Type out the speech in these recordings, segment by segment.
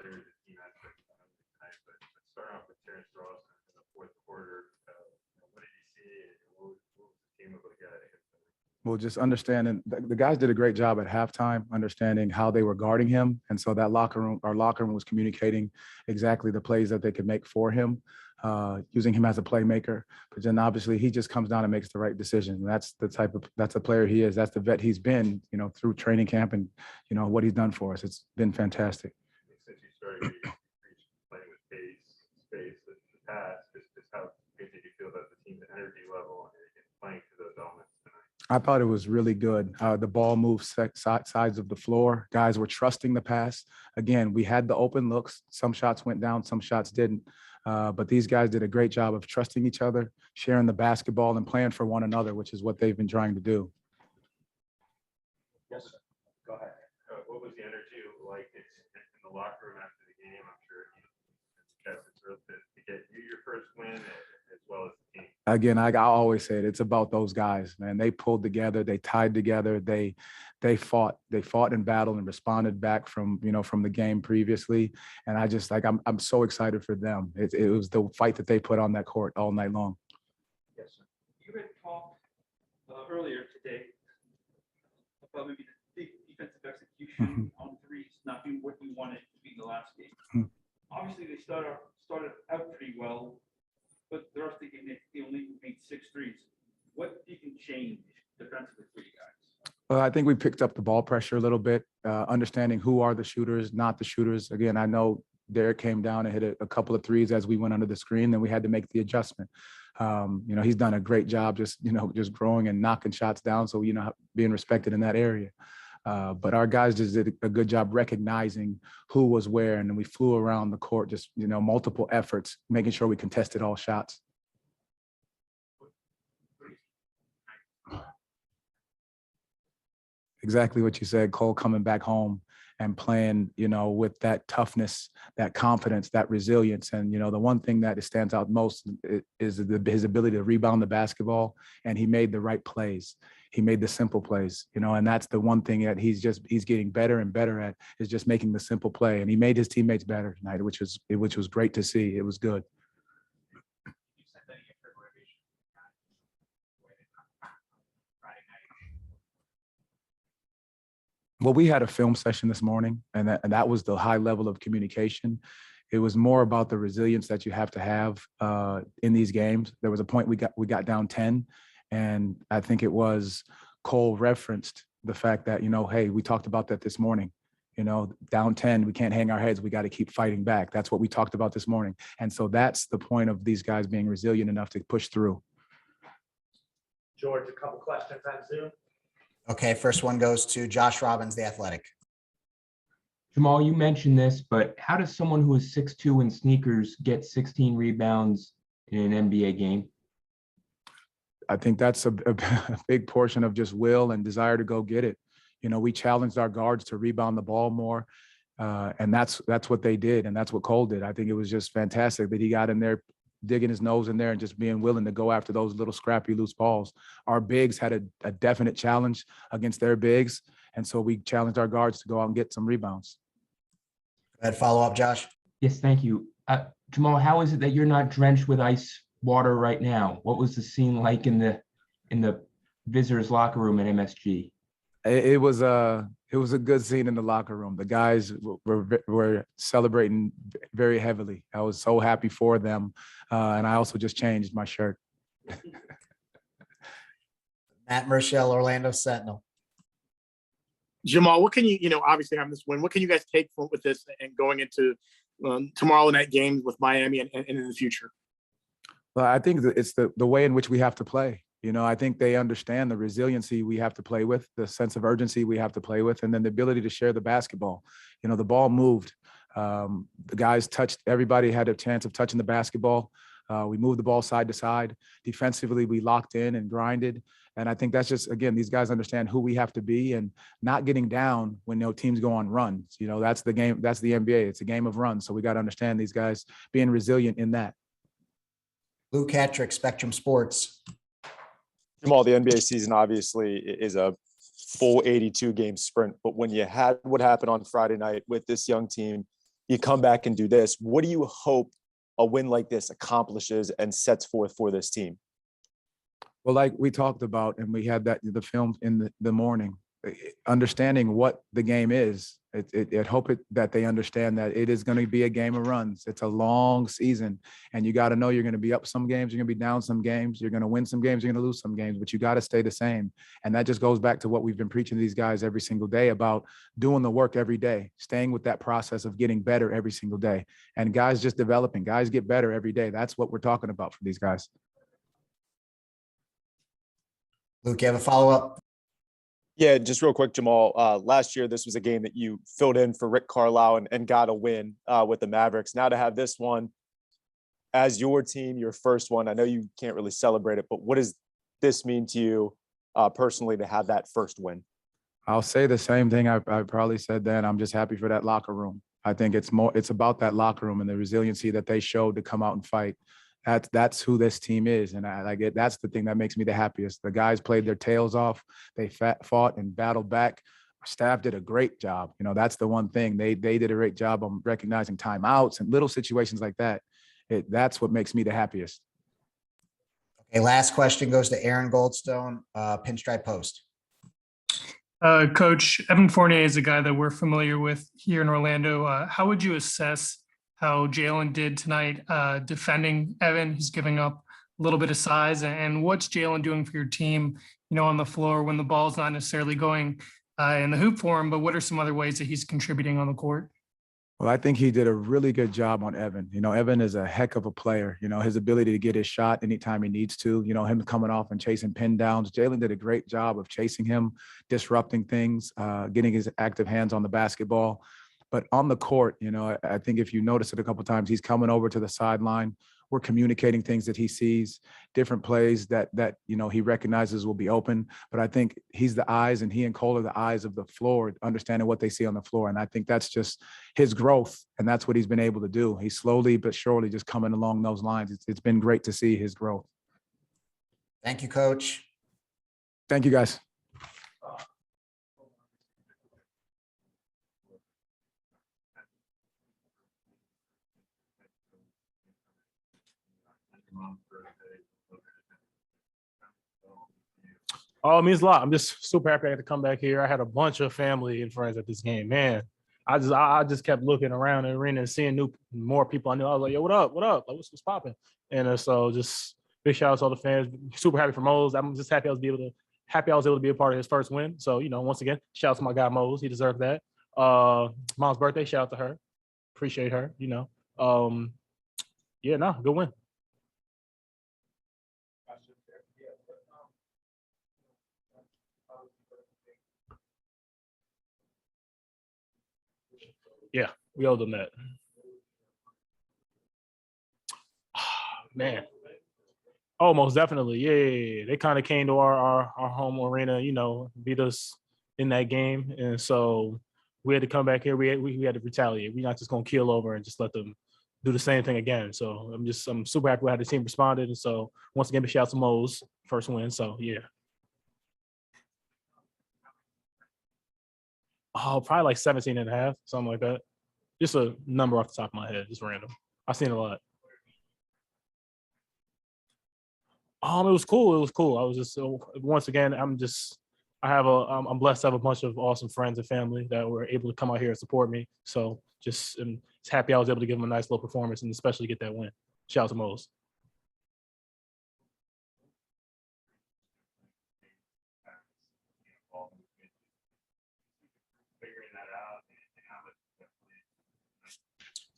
there is a team aspect tonight, but let's start off with Terrence Ross in the fourth quarter. What did you see, and what was the team able to get out of him? Well, just understanding the guys did a great job at halftime, understanding how they were guarding him. And so that our locker room was communicating exactly the plays that they could make for him, using him as a playmaker. But then obviously he just comes down and makes the right decision. And that's the player he is. That's the vet he's been, through training camp and, what he's done for us. It's been fantastic. Since you started playing with space, the pass, just how good did you feel about the team's energy level and playing to those elements tonight? I thought it was really good. The ball moved sides of the floor. Guys were trusting the pass. Again, we had the open looks. Some shots went down, some shots didn't. But these guys did a great job of trusting each other, sharing the basketball, and playing for one another, which is what they've been trying to do. Yes, sir. Go ahead. What was the energy like in the locker room after the game? I'm sure it's real to get you your first win as well as the team. Again, I always say it's about those guys, man. They pulled together, they tied together, they fought in battle and responded back from the game previously. And I just I'm so excited for them. It was the fight that they put on that court all night long. Yes, sir. You had talked earlier today about maybe the big defensive execution on threes not being what you wanted to be in the last game. Obviously, they started out pretty well, but the rest of the game they only made 6 threes. What do you can change defensively for you guys? Well, I think we picked up the ball pressure a little bit, understanding who are the shooters, not the shooters. Again, I know Derek came down and hit a couple of threes as we went under the screen, then we had to make the adjustment. He's done a great job just growing and knocking shots down. So, being respected in that area. But our guys just did a good job recognizing who was where, and then we flew around the court, just multiple efforts, making sure we contested all shots. Exactly what you said, Cole, coming back home and playing, with that toughness, that confidence, that resilience. And, the one thing that stands out most is his ability to rebound the basketball, and he made the right plays. He made the simple plays, and that's the one thing that he's getting better and better at, is just making the simple play. And he made his teammates better tonight, which was great to see. It was good. Well, we had a film session this morning, and that was the high level of communication. It was more about the resilience that you have to have in these games. There was a point we got down 10, and I think it was Cole referenced the fact that, hey, we talked about that this morning. Down 10, we can't hang our heads. We got to keep fighting back. That's what we talked about this morning. And so that's the point of these guys being resilient enough to push through. George, a couple questions on Zoom. Okay, first one goes to Josh Robbins, The Athletic. Jamahl, you mentioned this, but how does someone who is 6'2" in sneakers get 16 rebounds in an NBA game? I think that's a big portion of just will and desire to go get it. We challenged our guards to rebound the ball more, and that's what they did, and that's what Cole did. I think it was just fantastic that he got in there, digging his nose in there and just being willing to go after those little scrappy loose balls. Our bigs had a definite challenge against their bigs, and so we challenged our guards to go out and get some rebounds. Go ahead, follow up, Josh. Yes, thank you. Jamahl, how is it that you're not drenched with ice water right now? What was the scene like in the visitors' locker room at MSG? It was a good scene in the locker room. The guys were celebrating very heavily. I was so happy for them, and I also just changed my shirt. Matt Murschel, Orlando Sentinel. Jamahl, what can you, obviously having this win, what can you guys take with this and going into tomorrow night games with Miami and in the future? Well, I think it's the way in which we have to play. I think they understand the resiliency we have to play with, the sense of urgency we have to play with, and then the ability to share the basketball. The ball moved. The guys touched, everybody had a chance of touching the basketball. We moved the ball side to side. Defensively, we locked in and grinded. And I think that's just, again, these guys understand who we have to be and not getting down when teams go on runs. That's the game. That's the NBA. It's a game of runs. So we got to understand these guys being resilient in that. Luke Hattrick, Spectrum Sports. Jamahl, the NBA season obviously is a full 82-game sprint, but when you had what happened on Friday night with this young team, you come back and do this. What do you hope a win like this accomplishes and sets forth for this team? Well, like we talked about, and we had the film in the morning, understanding what the game is. It hope that they understand that it is going to be a game of runs. It's a long season, and you got to know you're going to be up some games, you're going to be down some games, you're going to win some games, you're going to lose some games, but you got to stay the same. And that just goes back to what we've been preaching to these guys every single day about doing the work every day, staying with that process of getting better every single day. And guys just developing, guys get better every day. That's what we're talking about for these guys. Luke, you have a follow-up? Yeah, just real quick, Jamahl. Last year, this was a game that you filled in for Rick Carlisle and got a win with the Mavericks. Now to have this one as your team, your first one, I know you can't really celebrate it, but what does this mean to you personally to have that first win? I'll say the same thing I probably said then. I'm just happy for that locker room. I think it's about that locker room and the resiliency that they showed to come out and fight. That's who this team is. And that's the thing that makes me the happiest. The guys played their tails off. They fought and battled back. Our staff did a great job. You know, that's the one thing. They did a great job on recognizing timeouts and little situations like that. That's what makes me the happiest. Okay, last question goes to Aaron Goldstone, Pinstripe Post. Coach, Evan Fournier is a guy that we're familiar with here in Orlando. How would you assess how Jalen did tonight defending Evan? He's giving up a little bit of size. And what's Jalen doing for your team, on the floor when the ball's not necessarily going in the hoop for him, but what are some other ways that he's contributing on the court? Well, I think he did a really good job on Evan. Evan is a heck of a player. His ability to get his shot anytime he needs to, him coming off and chasing pin downs. Jalen did a great job of chasing him, disrupting things, getting his active hands on the basketball. But on the court, I think if you notice it a couple of times, he's coming over to the sideline. We're communicating things that he sees, different plays that he recognizes will be open. But I think he's the eyes, and he and Cole are the eyes of the floor, understanding what they see on the floor. And I think that's just his growth, and that's what he's been able to do. He's slowly but surely just coming along those lines. It's been great to see his growth. Thank you, Coach. Thank you, guys. Oh, it means a lot. I'm just super happy I had to come back here. I had a bunch of family and friends at this game. Man, I just kept looking around the arena and seeing more people I knew. I was like, yo, what up? What up? Like, what's popping? And so just big shout out to all the fans. Super happy for Mose. I'm just happy I was able to be a part of his first win. So, once again, shout out to my guy Mose. He deserved that. Mom's birthday, shout out to her. Appreciate her, good win. Yeah, we owe them that. Man. Oh, most definitely. Yeah. They kind of came to our home arena, beat us in that game. And so we had to come back here. We had to retaliate. We're not just going to keel over and just let them do the same thing again. So I'm super happy how the team responded. And so once again, big shout out to Mose, first win. So yeah. Oh, probably like 17 and a half, something like that. Just a number off the top of my head, just random. I've seen a lot. It was cool. It was cool. I was just, once again, I'm blessed to have a bunch of awesome friends and family that were able to come out here and support me. So just happy I was able to give them a nice little performance and especially get that win. Shout out to Mose.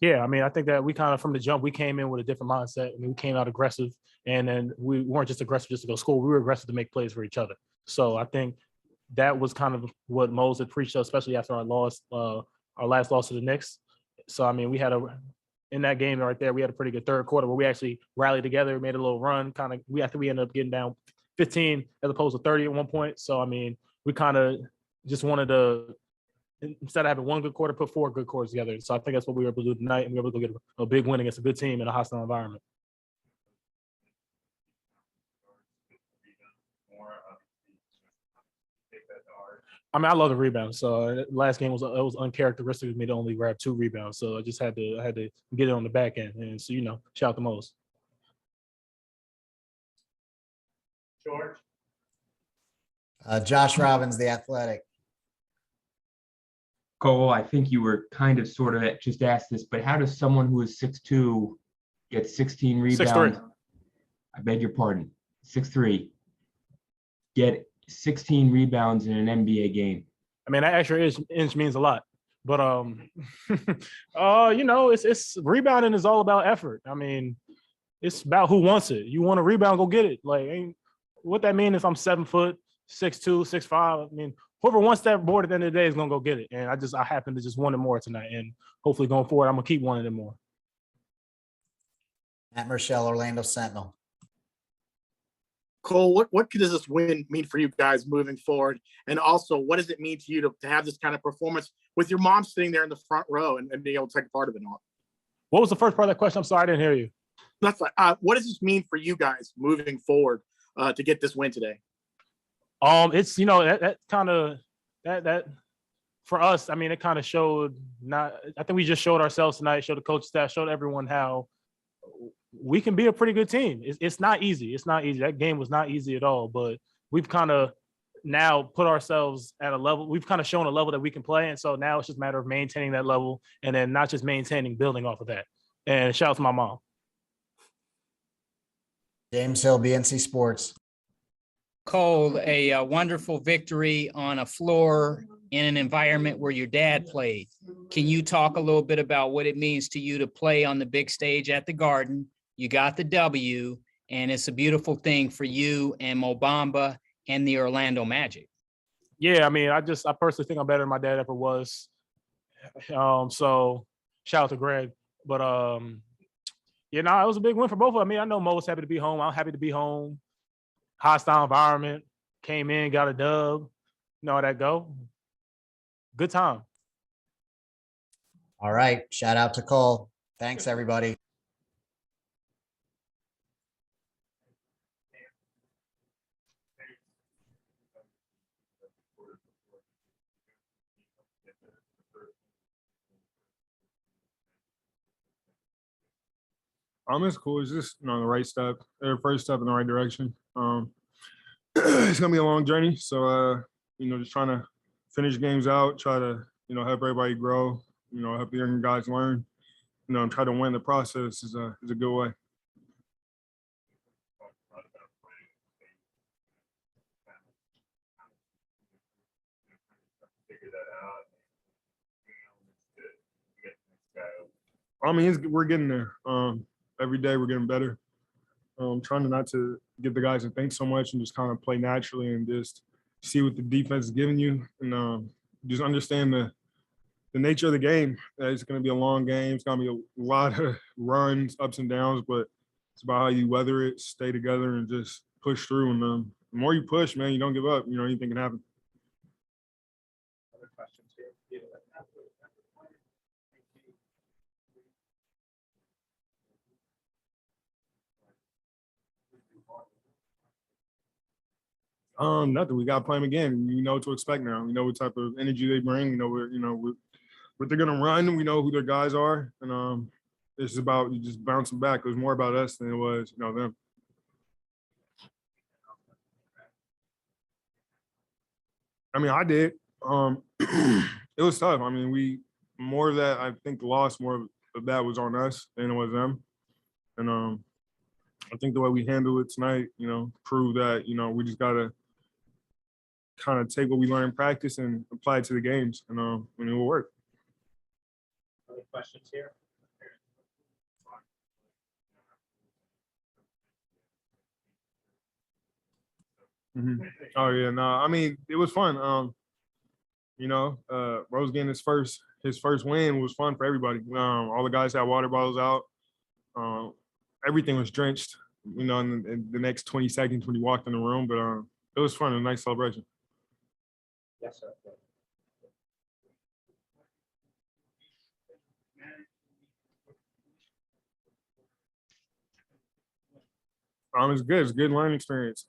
Yeah, I think that we kind of from the jump, we came in with a different mindset. We came out aggressive, and then we weren't just aggressive just to go score. We were aggressive to make plays for each other. So I think that was kind of what Mose had preached, especially after our last loss to the Knicks. So, we had in that game right there, we had a pretty good third quarter where we actually rallied together, made a little run. We ended up getting down 15 as opposed to 30 at one point. So, we kind of just wanted to, instead of having one good quarter, put 4 good quarters together. So I think that's what we were able to do tonight, and we were able to get a big win against a good team in a hostile environment. I mean, I love the rebound. So last game was uncharacteristic of me to only grab 2 rebounds. So I just had to get it on the back end. And so, shout out to Mose. George? Josh Robbins, The Athletic. Cole, I think you were kind of sort of just asked this, but how does someone who is 6'2" get 16 rebounds? 6'3". I beg your pardon, 6'3", get 16 rebounds in an NBA game? I mean, that extra inch means a lot. But it's rebounding is all about effort. I mean, it's about who wants it. You want a rebound, go get it. Like, what that means if I'm 7 foot, 6'2", 6'5". I mean, whoever wants that board at the end of the day is gonna go get it. And I happen to just want it more tonight. And hopefully going forward, I'm gonna keep wanting it more. Matt Murschel, Orlando Sentinel. Cole, what does this win mean for you guys moving forward? And also, what does it mean to you to have this kind of performance with your mom sitting there in the front row and being able to take part of it all? What was the first part of that question? I'm sorry, I didn't hear you. That's like, what does this mean for you guys moving forward to get this win today? It's that kind of that for us. I mean, it kind of showed. I think we just showed ourselves tonight. Showed the coach staff. Showed everyone how we can be a pretty good team. It's not easy. It's not easy. That game was not easy at all. But we've kind of now put ourselves at a level. We've kind of shown a level that we can play, and so now it's just a matter of maintaining that level, and then not just maintaining, building off of that. And shout out to my mom. James Hill, BNC Sports. Cole, a wonderful victory on a floor in an environment where your dad played. Can you talk a little bit about what it means to you to play on the big stage at the Garden? You got the W, and it's a beautiful thing for you and Mo Bamba and the Orlando Magic. Yeah, I mean, I personally think I'm better than my dad ever was. So shout out to Greg. But it was a big win for both of them. I mean, I know Mo was happy to be home. I'm happy to be home. Hostile environment, came in, got a dub. How that go. Good time. All right. Shout out to Cole. Thanks, everybody. It's cool. It's just the right step, their first step in the right direction. It's gonna be a long journey, so just trying to finish games out, try to help everybody grow, help the young guys learn, and try to win the process is a good way. I mean, we're getting there. Every day we're getting better. Trying not to get the guys to think so much and just kind of play naturally and just see what the defense is giving you and just understand the nature of the game. It's going to be a long game. It's going to be a lot of runs, ups and downs, but it's about how you weather it, stay together, and just push through. And the more you push, man, you don't give up. Anything can happen. Other questions here? Nothing. We got to play them again. We know what to expect now. We know what type of energy they bring. We know what they're gonna run. We know who their guys are, and it's about just bouncing back. It was more about us than it was them. I mean, I did. It was tough. I mean, more of that. I think the loss more of that was on us than it was them, and I think the way we handled it tonight, proved that we just gotta kind of take what we learn in practice and apply it to the games, and it will work. Other questions here? Mm-hmm. Oh yeah, no, I mean it was fun. Rose getting his first win was fun for everybody. All the guys had water bottles out. Everything was drenched. In the next 20 seconds when he walked in the room, but it was fun. A nice celebration. Yes, sir. It's good. It's a good learning experience.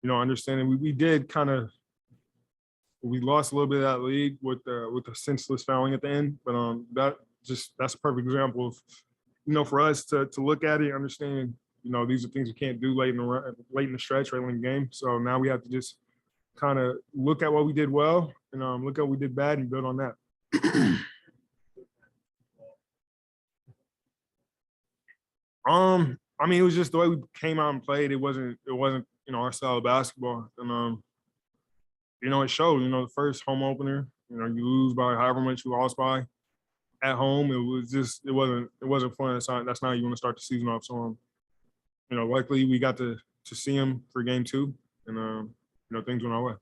Understanding we did kind of we lost a little bit of that lead with the senseless fouling at the end. But that's a perfect example of, for us to look at it, understand, these are things we can't do late in the stretch, right in the game. So now we have to just kind of look at what we did well and look at what we did bad and build on that. I mean, it was just the way we came out and played. It wasn't, our style of basketball. And, it showed, the first home opener, you lose by however much you lost by at home. It wasn't fun. That's not how you want to start the season off. So, luckily we got to see him for game 2 and, things went our way.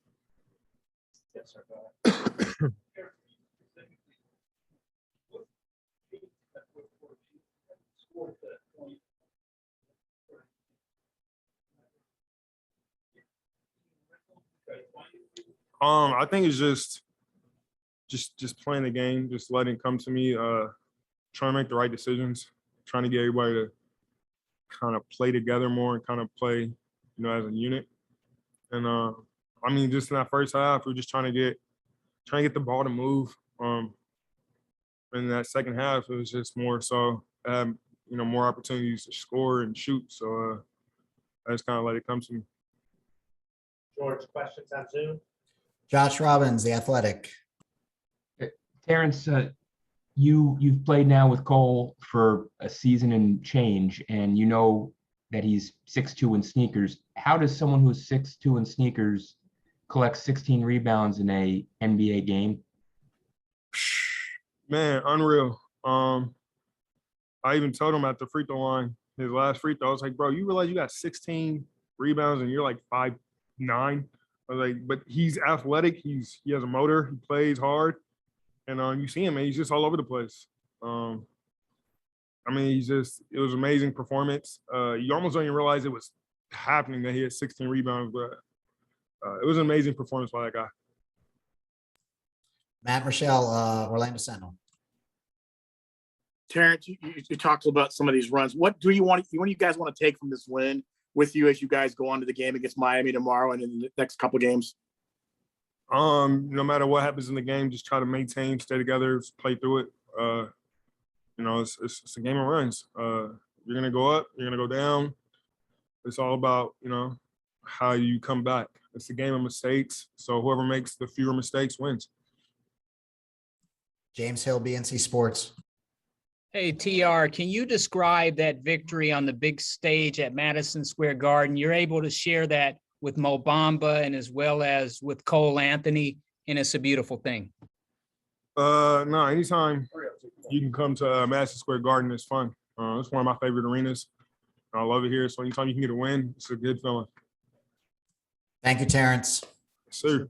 Yes, sir. I think it's just playing the game, just letting it come to me, trying to make the right decisions, trying to get everybody to kind of play together more and kind of play, as a unit. And I mean, just in that first half, we're just trying to get the ball to move. In that second half, it was just more so, more opportunities to score and shoot. So I just kind of let it come to me. George, questions on Zoom? Josh Robbins, The Athletic. Terrence, you've played now with Cole for a season and change, and you know that he's 6'2" in sneakers. How does someone who's 6'2" in sneakers collect 16 rebounds in a NBA game? Man, unreal. I even told him at the free throw line, his last free throw, I was like, bro, you realize you got 16 rebounds and you're like 5'9"? I was like, but he's athletic. He has a motor. He plays hard. And you see him, man, he's just all over the place. I mean, it was an amazing performance. You almost don't even realize it was happening that he had 16 rebounds, but it was an amazing performance by that guy. Matt Rochelle, Orlando Sentinel. Terrence, you talked about some of these runs. What do you guys want to take from this win with you as you guys go on to the game against Miami tomorrow and in the next couple games? No matter what happens in the game, just try to maintain, stay together, play through it. It's a game of runs. You're gonna go up, you're gonna go down. It's all about, how you come back. It's a game of mistakes. So whoever makes the fewer mistakes wins. James Hill, BNC Sports. Hey, TR, can you describe that victory on the big stage at Madison Square Garden? You're able to share that with Mo Bamba and as well as with Cole Anthony, and it's a beautiful thing. No, anytime you can come to Madison Square Garden, it's fun. It's one of my favorite arenas. I love it here. So anytime you can get a win, it's a good feeling. Thank you, Terrence. Yes, sir.